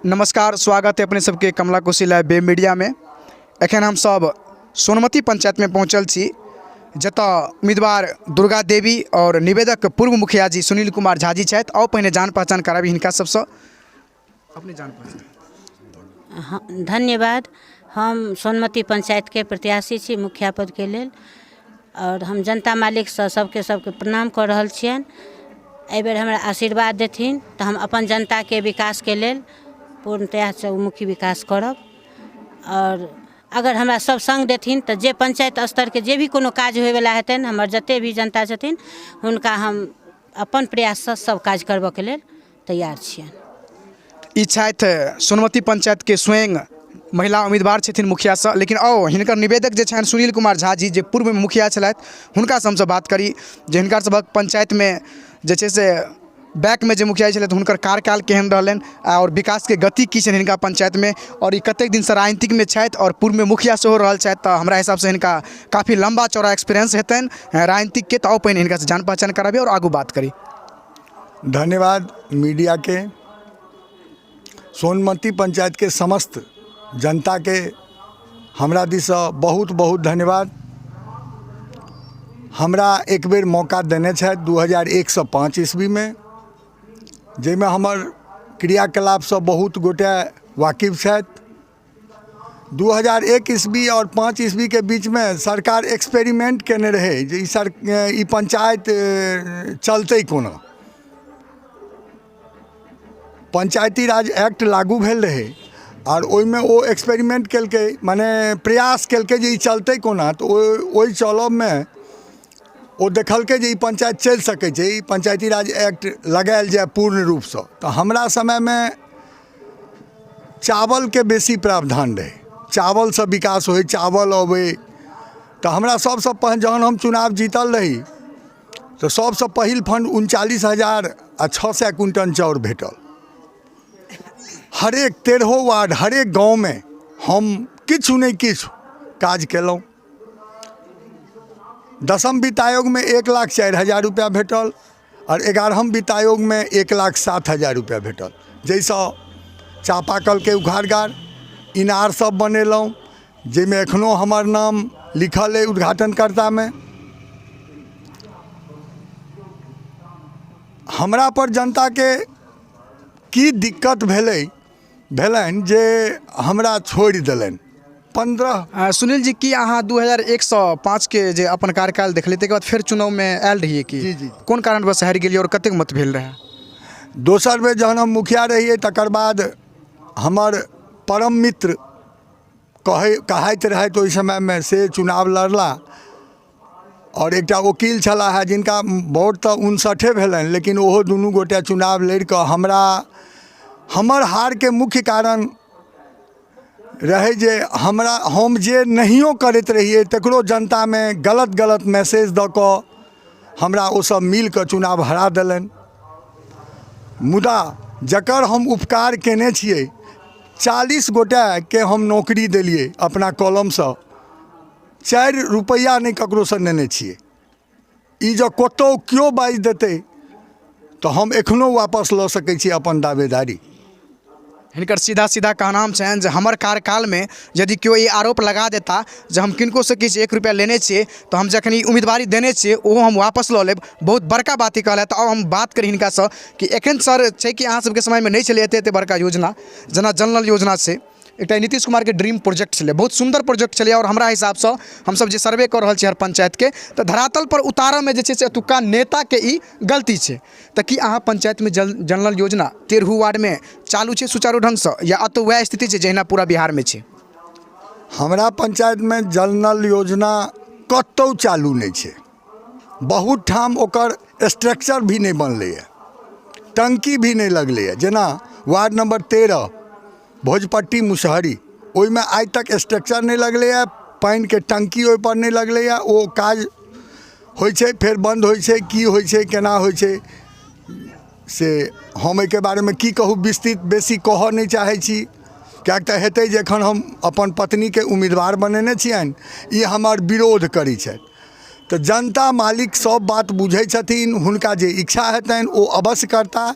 नमस्कार, स्वागत है अपने सबके कमला कोशी लाइव वेब मीडिया में। एखन हम सब सोनमती पंचायत में पहुँचल छी, जतऽ उम्मीदवार दुर्गा देवी और निवेदक पूर्व मुखिया जी सुनील कुमार झा जी छथि। आओ पहिने जान पहचान कराबी हिनका सबसँ। अपने जान पहचान। हाँ, धन्यवाद। हम सोनमती पंचायत के प्रत्याशी छी मुखिया पद के लेल, और हम जनता मालिक से सबके प्रणाम कर रहल छियनि। एहि बेर हमरा आशीर्वाद देथिन तऽ हम अपन जनता के विकास के लेल पूर्णतया चहुमुखी विकास करब। और अगर हमरा सब संग देथिन तऽ जे पंचायत स्तर के जे भी कोनो काज होय वाला हेतनि, हमर जते भी जनता छथिन हुनका हम अपन प्रयास से सब काज करबऽ के लेल तैयार छियनि। ई छथि सोनमती पंचायत के स्वयं महिला उम्मीदवार छथिन मुखिया से। लेकिन आओ हिनकर निवेदक जे छनि सुनील कुमार झा जी, जे पूर्व मुखिया छलथि, हुनका से हमसे बात करी जे हिनकर सबक पंचायत में जे छै से बैक में जे मुखिया छलथि हुनकर कार्यकाल केहन रहलनि और विकास के गति की छनि हिनका पंचायत में, और ई कतेक दिन से राजनीतिक में छथि और पूर्व में मुखिया सेहो रहल छथि। तऽ हमरा हिसाब से हिनका काफ़ी लंबा चौड़ा एक्सपीरियंस हेतनि राजनीतिक के। तऽ आओ पहिने हिनका से जान पहचान कराबी और आगू बात करी। धन्यवाद मीडिया के। सोनमती पंचायत के समस्त जनता के हमरा दिससँ बहुत बहुत धन्यवाद। हमरा एक बेर मौका देने छथि 2001 से 5 ईस्वी में, जाहिमे हमर क्रियाकलाप से बहुत गोटे वाकिफ छथि। 2001 ईस्वी और 5 ईस्वी के बीच में सरकार एक्सपेरिमेंट केने रहे जे ई पंचायत चलते कोना। पंचायती राज एक्ट लागू भेल रहे और ओहिमे ओ एक्सपेरिमेंट केलकै, माने प्रयास केलकै जे ई चलते कोना। तो ओहि चलब में ओ देखलकै जे ई पंचायत चलि सकै छै, ई पंचायती राज एक्ट लगायल जाए पूर्ण रूप से। तो हमरा समय में चावल के बेसी प्रावधान रहे, चावल से विकास होय, चावल अबै। तो हमरा सबसे जहन हम चुनाव जीतल रही तो सबसे पहिल फंड 39,600 क्विंटल चाउर भेटल। हरेक 13 वार्ड हरेक गाँव में हम किछु नहीं किछु काज केलहुँ। 10वीं वित्त आयोग में 1,04,000 रुपया भेटल और 11वीं वित्त आयोग में 1,07,000 रुपया भेटल, जैसे चापाकल के उघाड़गार इनार सब बनेलहुँ, जाहिमे एखनो हमर नाम लिखल है उद्घाटनकर्ता में। हमरा पर जनता के की दिक्कत भेलनि जे हमरा छोड़ि देलनि। 15 सुनील जी, की अहाँ 2001 से 5 के जे अपन कार्यकाल देखलियै तकर बाद फिर चुनाव में आयल रहिए कि? जी। कोन कारण बस हारि गेलियै और कतेक मत भेल रहे? दोसर बेर जहन हम मुखिया रहिए तकर बाद हमर परम मित्र कहैत रहे तो ओहि समय में से चुनाव लड़ला, और एकटा वकील छलाह है जिनका वोट तो 59 भेलनि, लेकिन ओहो दुनू गोटे चुनाव लड़ कऽ हमर हार के मुख्य कारण रहे जे हम जे नहियो करैत रहिए तकरो जनता में गलत मैसेज दऽ कऽ हमरा ओ सब मिल कऽ चुनाव हरा देलनि। मुदा जकर हम उपकार केने छियै, 40 गोटे के हम नौकरी देलिए अपना कॉलम से, 4 रुपया नहीं ककरो से लेने छियै। ई जो कतौ क्यों बाजि देतै तो हम एखनो वापस लऽ सकै छी अपन दावेदारी। हिनकर सीधा सीधा कहनाम छनि जे हमर कार्यकाल में यदि केओ ये आरोप लगा देता जे हम किनको से किछु 1 रुपया लेने छियै तो हम जखन ई उम्मीदवारी देने छियै ओहो हम वापस लऽ लेब। बहुत बड़का बात ही कहलथि। अब हम बात करी हिनका से कि एखन सर छै कि अहाँ सबके समय में नहीं छलै एते बड़का योजना, जेना जल नल योजना से एक नीतीश कुमार के ड्रीम प्रोजेक्ट छलै, बहुत सुंदर प्रोजेक्ट छलै। और हमरा हिसाब से हम सब जे सर्वे कर रहल छी हर पंचायत के, तो धरातल पर उतारऽ में जे छै से एतुका नेता के ई गलती छै। तो कि अहाँ पंचायत में जल नल योजना 13 वार्ड में चालू छै सुचारू ढंग से, या अब तो वह स्थिति छै जहिना पूरा बिहार में छै? हमरा पंचायत में जल नल योजना कतौ चालू नहीं छै। बहुत ठाम ओकर स्ट्रक्चर भी नहीं बनलै है, टंकी भी नहीं लगलै है। जेना वार्ड नंबर 13 भोजपट्टी मुसहरी, ओहिमे आज तक स्ट्रक्चर नहीं लगलै है, पानी के टंकी ओहि पर नहीं लगलै है। ओ काज होइ छै फिर बंद होइ छै, की होइ छै केना होइ छै से हम एहिके बारे में की कहूँ, विस्तृत बेसी कहऽ नहीं चाहै छी। किएक तऽ हेतै जे एखन हम अपन पत्नी के उम्मीदवार बनेने छियनि, ई हमर विरोध करै छथि। तो जनता मालिक सब बात बुझै छथिन, हुनका जे इच्छा हेतनि ओ अवश्य करता।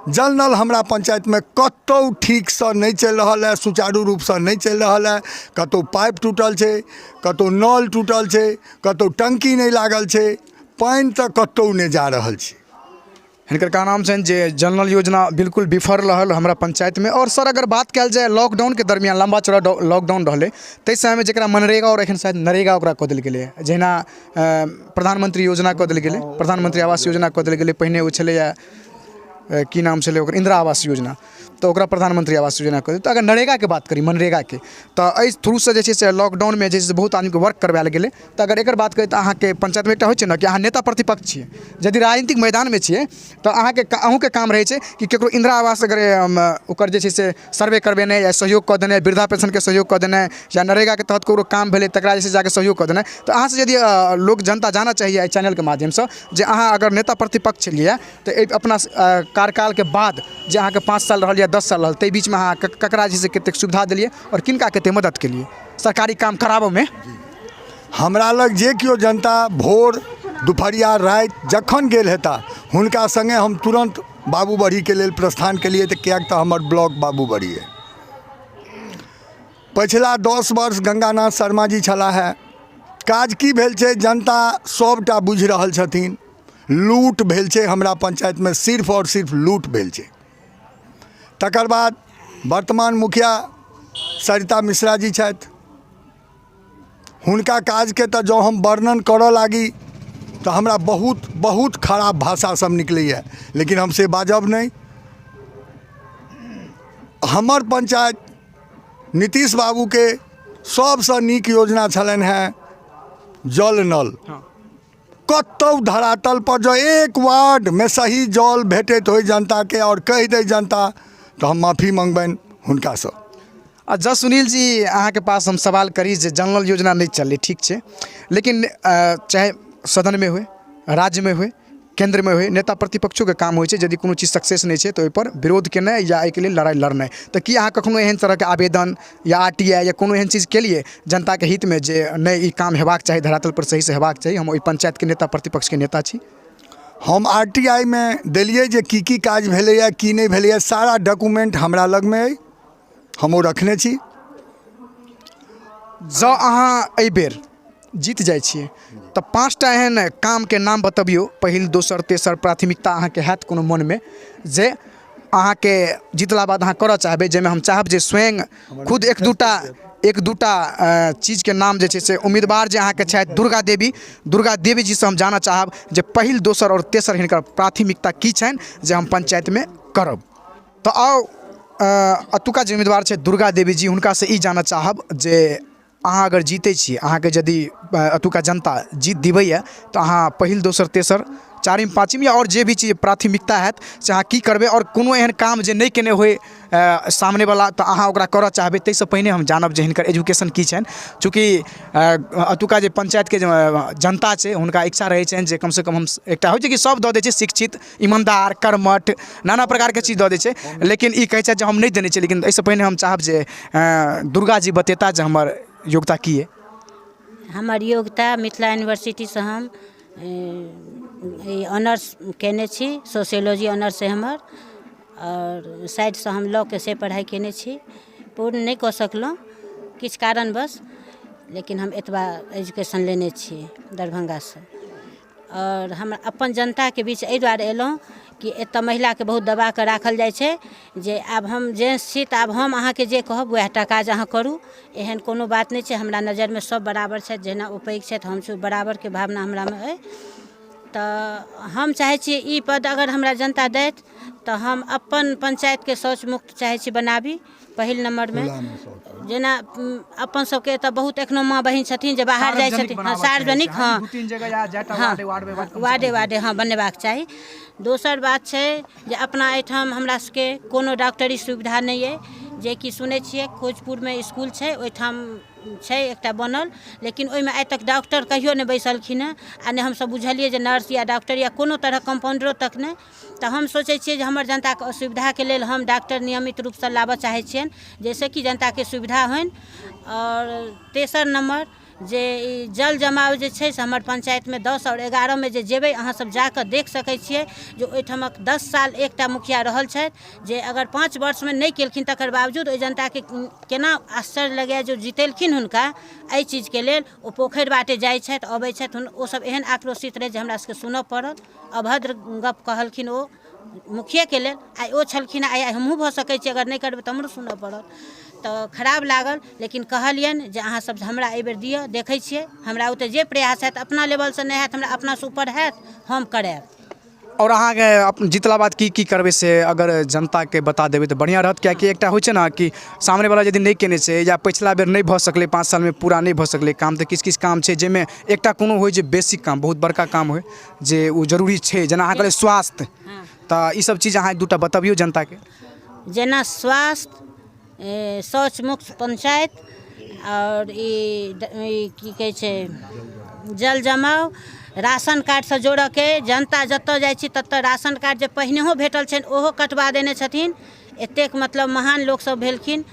जल नल हमरा पंचायतमे कतहु ठीकसँ नहि चलि रहल है, सुचारू रूपसँ नहि चलि रहल है। कतहु पाइप टूटल छै, कतहु नल टूटल छै, कतहु टंकी नहि लागल छै, पानि तऽ कतहु नहि जा रहल छै। हिनकर का नाम छनि जे जल नल योजना बिल्कुल विफल रहल हमरा पंचायत में। और सर अगर बात कल जाए लॉकडाउन के दरमियान, लंबा चौड़ा लॉकडाउन रहले ताहि समय में जरा मनरेगा और एखन शायद नरेगा ओकरा कऽ देल गेलै, जहिना प्रधानमंत्री योजना कऽ देल गेलै, प्रधानमंत्री आवास योजना कऽ देल गेलै। पहिने ओ छलैया की नाम छलै ओकर, इंदिरा आवास योजना, तो ओकरा प्रधानमंत्री आवास योजना कऽ देल। तो अगर नरेगा के बात करी, मनरेगा के, तो एहि थ्रू से जे छै से लॉकडाउन में जे छै से बहुत आदमी के वर्क करवाएल गेलै। तो अगर एकर बात करी तो अहाँके पंचायत में एकटा होइ छै ने कि अहाँ नेता प्रतिपक्ष छियै, यदि राजनीतिक मैदान में छियै तो अहाँके अहूँके काम रहै छै कि ककरो इंदिरा आवास अगर ओकर जे छै से सर्वे करबेनाइ या सहयोग कऽ देनाइ, वृद्धा पेंशन के सहयोग कऽ देनाइ, या नरेगा के तहत ककरो काम भेलै तकरा जे छै जाके सहयोग कऽ देनाइ। तो अहाँ से यदि लोक जनता जाना चाहिए एहि चैनल के माध्यम से जे अहाँ अगर नेता प्रतिपक्ष छलियै तो अपना कार्यकाल के बाद जे अहाँके 5 साल रहल या 10 साल रहल, ताहि बीच में अहाँ ककरा जे छै कतेक सुविधा देलियै और किनका कतेक मदद केलियै सरकारी काम कराबऽ में। हमरा लग जे केओ जनता भोर दुपहरिया राति जखन गेल हेता हुनका संगे हम तुरंत बाबूबड़ी के लेल प्रस्थान केलिए। तो किएक तऽ हमर ब्लॉक बाबूबड़ी है। पिछला 10 वर्ष गंगानाथ शर्मा जी छला है। काज की भेल छै जनता सबटा बुझि रहल छथिन। लूट भेल छै हमरा पंचायत में, सिर्फ और सिर्फ लूट भेल छै। तकर बाद वर्तमान मुखिया सरिता मिश्रा जी छथि, हुनका काज के तो जो हम वर्णन करऽ लागी तो हमरा बहुत बहुत खराब भाषा सब निकलैए, लेकिन हम से बाजब नहीं। हमर पंचायत नीतीश बाबू के सबसे नीक योजना छलनि हैं जल नल। कतौ धरातल पर जो एक वार्ड में सही जल भेटैत हो जनता के और कह दे जनता तो हम माफ़ी मंगबनि हुनका से। अच्छा सुनील जी, अहाँ के पास हम सवाल करी जे जल नल योजना नहीं चललै, ठीक छै, लेकिन चाहे सदन में हुए, राज्य में हुए, केंद्र में हुए, नेता प्रतिपक्षों के काम होइ छै यदि कोनो चीज सक्सेस नहीं छै तो ओहि पर विरोध केनाइ या एहिके लेल लड़ाई लड़नाइ। तो कि अहाँ कखनो एहन तरह के आवेदन या RTI या कोनो एहन चीज केलिए जनता के हित में जे नहीं ई काम हेबाक चाही, धरातल पर सही से हेबाक चाही, हम ओहि पंचायत के नेता प्रतिपक्ष के नेता छी? हम RTI में दिलिए जे की काज भेलैया की नहीं भेलैया, सारा डॉक्यूमेंट हमरा लग में है, हम वो रखने छी। जँ अहाँ एहि बेर जीत जाइ छियै तो 5टा एहन काम के नाम बतबियौ, पहिल, दोसर, तेसर प्राथमिकता अहाँके हैत कोनो मन में जे अहाँके जीतला बाद अहाँ करऽ चाहबै, जाहिमे हम चाहब जे स्वयं खुद एक दूटा चीज़ के नाम जे छै से उम्मीदवार जे अहाँके छथि दुर्गा देवी जी से हम जानऽ चाहब जे पहिल, दोसर और तेसर हिनकर प्राथमिकता की छनि जे हम पंचायत में करब। तो आओ अतुका जे उम्मीदवार छै दुर्गा देवी जी, हुनका से ई जानऽ चाहब जे अहाँ अगर जीते छी, अहाँ के यदि अतुका जनता जीत दिबैया तो अहाँ पहिल, दोसर, तेसर, चारिम, पाँचम या और जे भी चीज प्राथमिकता हैत से अहाँ की करबै, और कोनो एहन काम जे नहीं केने होय सामने वाला तो अहाँ ओकरा करऽ चाहबै। ताहिसँ पहिने हम जानब जे हिनकर एजुकेशन की छनि, चूँकि अतुका जे पंचायत के जनता छै हुनका इच्छा रहै छनि जे कम से कम हम एकटा होइ छै कि सब दऽ दै छै शिक्षित, ईमानदार, कर्मठ, नाना प्रकार के चीज दऽ दै छै, लेकिन ई कहै छै जे हम नहीं देने छी। लेकिन एहिसँ पहिने हम चाहब जे दुर्गा जी बतेता जे हमर योग्यता की है। हमर योग्यता मिथिला यूनिवर्सिटी से हम ऑनर्स केने छी, सोशियोलॉजी ऑनर्स है हमर, और साइड से हम लॉ के से पढ़ाई केने छी। पूर्ण नहीं कऽ सकलहुँ किछु कारणवश, लेकिन हम एतबा एजुकेशन लेने छी दरभंगा से। और हम अपन जनता के बीच एहि दुआरे एलहुँ कि एतऽ महिला के बहुत दबा कऽ राखल जाइ छै जे आब हम जेंट्स छी तऽ आब हम अहाँके जे कहब वएह टा काज अहाँ करू। एहन कोनो बात नहीं छै, हमरा नजर में सब बराबर छथि, जहिना ओ पैघ छथि हम सब बराबर के भावना हमरा में अइ। तऽ हम चाहै छी ई पद अगर हमरा जनता दैत तऽ हम अपन पंचायत के शौच मुक्त चाहै छी बनाबी। पहिल नंबर में जेना अपन सबके एतऽ बहुत एखनो माँ बहिन छथिन जे बाहर जाइ छथिन, हाँ सार्वजनिक, हाँ वार्डे हाँ बनेबाक चाही। दोसर बात छै जे अपना एहिठाम हमरा सबके कोनो डॉक्टरी सुविधा नहीं है, जे कि सुनै छियै खोजपुर में स्कूल छै, ओहिठाम छै एकटा बनल, लेकिन ओहिमे आइ तक डॉक्टर कहियो नहीं बैसलखिन हैं, आ नहीं हमसब बुझलिए जे नर्स या डॉक्टर या कोनो तरह कंपाउंडरो तक नहीं। तऽ हम सोचै छियै जे हमर जनता के असुविधा के लेल हम डॉक्टर नियमित रूप से लाबऽ चाहै छियनि, जैसे कि जनता के सुविधा होनि। और तेसर नंबर जे ई जल जमाव जे छै से हमर पंचायतमे 10 और 11 में जे जेबै अहाँ सब जाकऽ देख सकै छियै जे ओहिठामक 10 साल एकटा मुखिया रहल छथि जे अगर 5 वर्षमे नहि केलखिन तकर बावजूद ओहि जनताके केना आश्चर्य लगैए जे जितेलखिन हुनका एहि चीजके लेल ओ पोखरि बाटे जाइ छथि अबै छथि ओसब एहन आक्रोशित रहै जे हमरा सबके सुनऽ पड़ल अभद्र गप कहलखिन ओ मुखियाके लेल आइ ओ छलखिन आइ हमहूँ भऽ सकै छी अगर नहि करबै तऽ हमरो सुनऽ पड़त तऽ खराब लागल लेकिन कहलियनि जे अहाँ सब हमरा एहिबेर दिअ देखै छियै हमरा ओतऽ जे प्रयास हैत अपना लेवलसँ नहि हैत हमरा अपनासँ ऊपर हैत हम करायब और अहाँके जितला बाद की करबै से अगर जनताके बता देबै तऽ बढ़िआँ रहत कियाकि एकटा होइ छै ने कि सामनेवला यदि नहि केने छै या पछिला बेर नहि भऽ सकलै 5 सालमे पूरा नहि भऽ सकलै काम तऽ किछु किछु काम छै जाहिमे एकटा कोनो होइ जे बेसिक काम बहुत बड़का काम होइ जे ओ जरूरी छै जेना अहाँ कहलियै स्वास्थ्य तऽ ई सब चीज अहाँ 2टा बतबियौ जनताके जेना स्वास्थ्य शौच मुक्त पंचायत और ई की कहै छै जल जमाव राशन कार्डसँ जोड़ऽके जनता जतऽ जाइ छी ततऽ राशन कार्ड जे पहिनेहो भेटल छनि ओहो कटवा देने छथिन एतेक मतलब महान लोकसब भेलखिन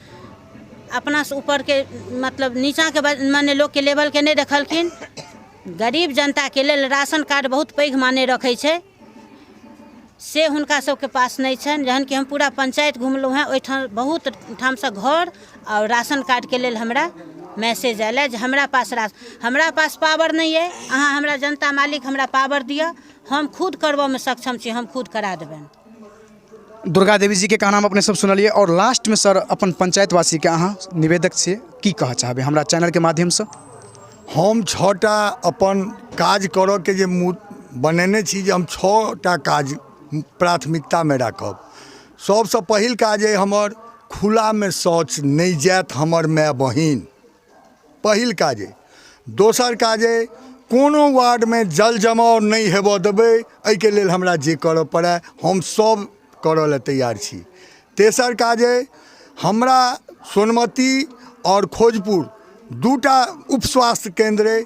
अपनासँ ऊपरके मतलब नीचाँके माने लोकके लेवलके नहि देखलखिन गरीब जनताके लेल राशन कार्ड बहुत पैघ माने रखै छै से हुनका सबके पास नहीं छनि जहन कि हम पूरा पंचायत घुमलहुँ हैं ओहिठाम बहुत ठामसँ घर और राशन कार्डके लेल हमरा मैसेज आयल है जे हमरा पास पावर नहीं है अहाँ हमरा जनता मालिक हमरा पावर दिअ हम खुद करबऽमे सक्षम छी हम खुद करा देबनि दुर्गा देवी जी के कहना हम अपने सब सुनलिए और लास्ट में सर अपन पंचायतवासी के अहाँ निवेदक छियै की कहऽ चाहबै हमरा चैनल के माध्यम से हम 6टा अपन काज करऽ के जे बनेने छी जे हम 6टा काज प्राथमिकता में राखब सबसँ पहिल काज है हमर खुला में शौच नहीं जायत हमर माय बहिन पहिल काज है दोसर काज है कोनो वार्ड में जल जमाव नहीं हेबऽ देबै एहिके लेल हमरा जे करऽ पड़ै हम सब करऽ ले तैयार छी तेसर काज है हमरा सोनमती और खोजपुर 2टा उप स्वास्थ्य केंद्र है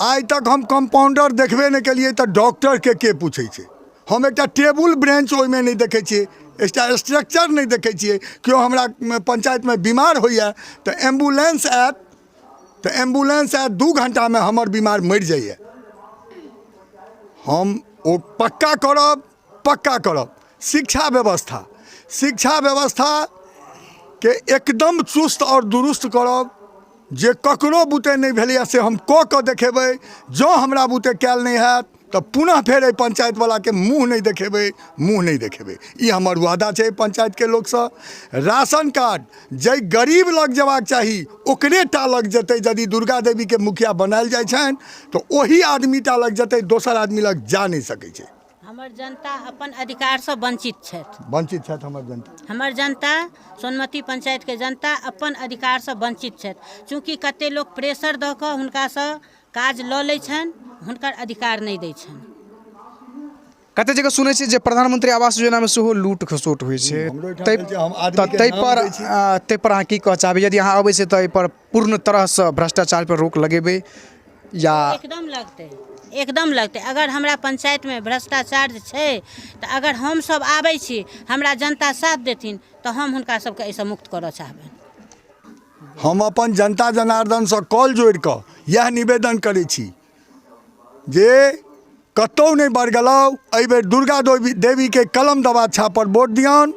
आइ तक हम कंपाउंडर देखबे नहीं केलिए तो डॉक्टर के पूछे छै हम एक टेबुल ब्रेंच ओहिमे नहीं देखै छियै स्ट्रक्चर नहीं देखै छियै केओ हमरा पंचायत में बीमार होइए तो एम्बुलेंस आयत तो एम्बुलेंस आयत 2 घंटा में हमर बीमार मरि जाइए हम ओ पक्का करब शिक्षा व्यवस्था के एकदम चुस्त और दुरुस्त करब जे ककरो बुते नहीं भेलैए से हम कऽ देखेबै जँ हमरा बुते कयल नहीं हैत तो पुनः फेर पंचायत वाला के मुँह नहीं देखेबै ई हमर वादा छै पंचायत के लोग से राशन कार्ड जे गरीब लग जेबाक चाही ओकरे टा लग जेतै यदि दुर्गा देवी के मुखिया बनायल जाइ छनि तो ओही आदमी टा लग जेतै दोसर आदमी लग जा नहीं सकै छै हमर जनता अपन अधिकार से वंचित छथि हमर जनता सोनमती पंचायत के जनता अपन अधिकार से वंचित छथि चूँकि कते लोग प्रेशर दऽ कऽ हुनकासँ काज लऽ लै छनि हुनकर अधिकार नहीं दै छनि कते जगह सुनै छी जे प्रधानमंत्री आवास योजना में सेहो लूट खसोट होइ छै ताहि पर अहाँ की कहऽ चाहबै यदि अहाँ अबै छै तऽ एहि पर पूर्ण तरह से भ्रष्टाचार पर रोक लगेबै या एकदम लगतै अगर हमरा पंचायत में भ्रष्टाचार छै तऽ अगर हम सब आबै छी हमरा जनता साथ देथिन तऽ हम हुनका सबके एहिसँ मुक्त करऽ चाहबै हम अपन जनता जनार्दन से कॉल जोड़ कऽ यह निवेदन करै छी जे कतौ नहीं बरगलाउ एहि बेर दुर्गा देवी के कलम दबा छापर वोट दियौन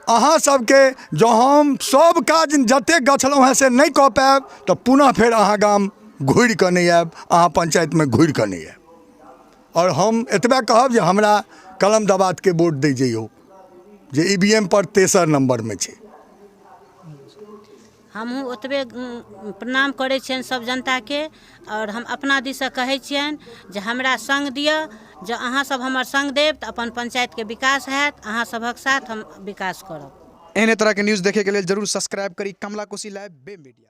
अहाँ सबके जँ हम सब काज जते गछलहुँ हैं से नहीं कऽ पायब तऽ पुनः फेर अहाँ गाम घुरि कऽ नहीं आयब अहाँ पंचायत में घुरि कऽ नहीं आयब और हम एतबे कहब जे हमरा कलम दबात के वोट दै जइयौ जे EVM पर 3 नंबर में छै हमहूँ ओतबे प्रणाम करै छियनि सब जनताके और हम अपना दिससँ कहै छियनि जे हमरा संग दिअ जँ अहाँ सब हमर संग देब तऽ अपन पंचायतके विकास हैत अहाँ सभक साथ हम विकास करब एहने तरह के न्यूज़ देखे के लेल जरूर सब्सक्राइब करी कमला कोशी लाइव बे मीडिया।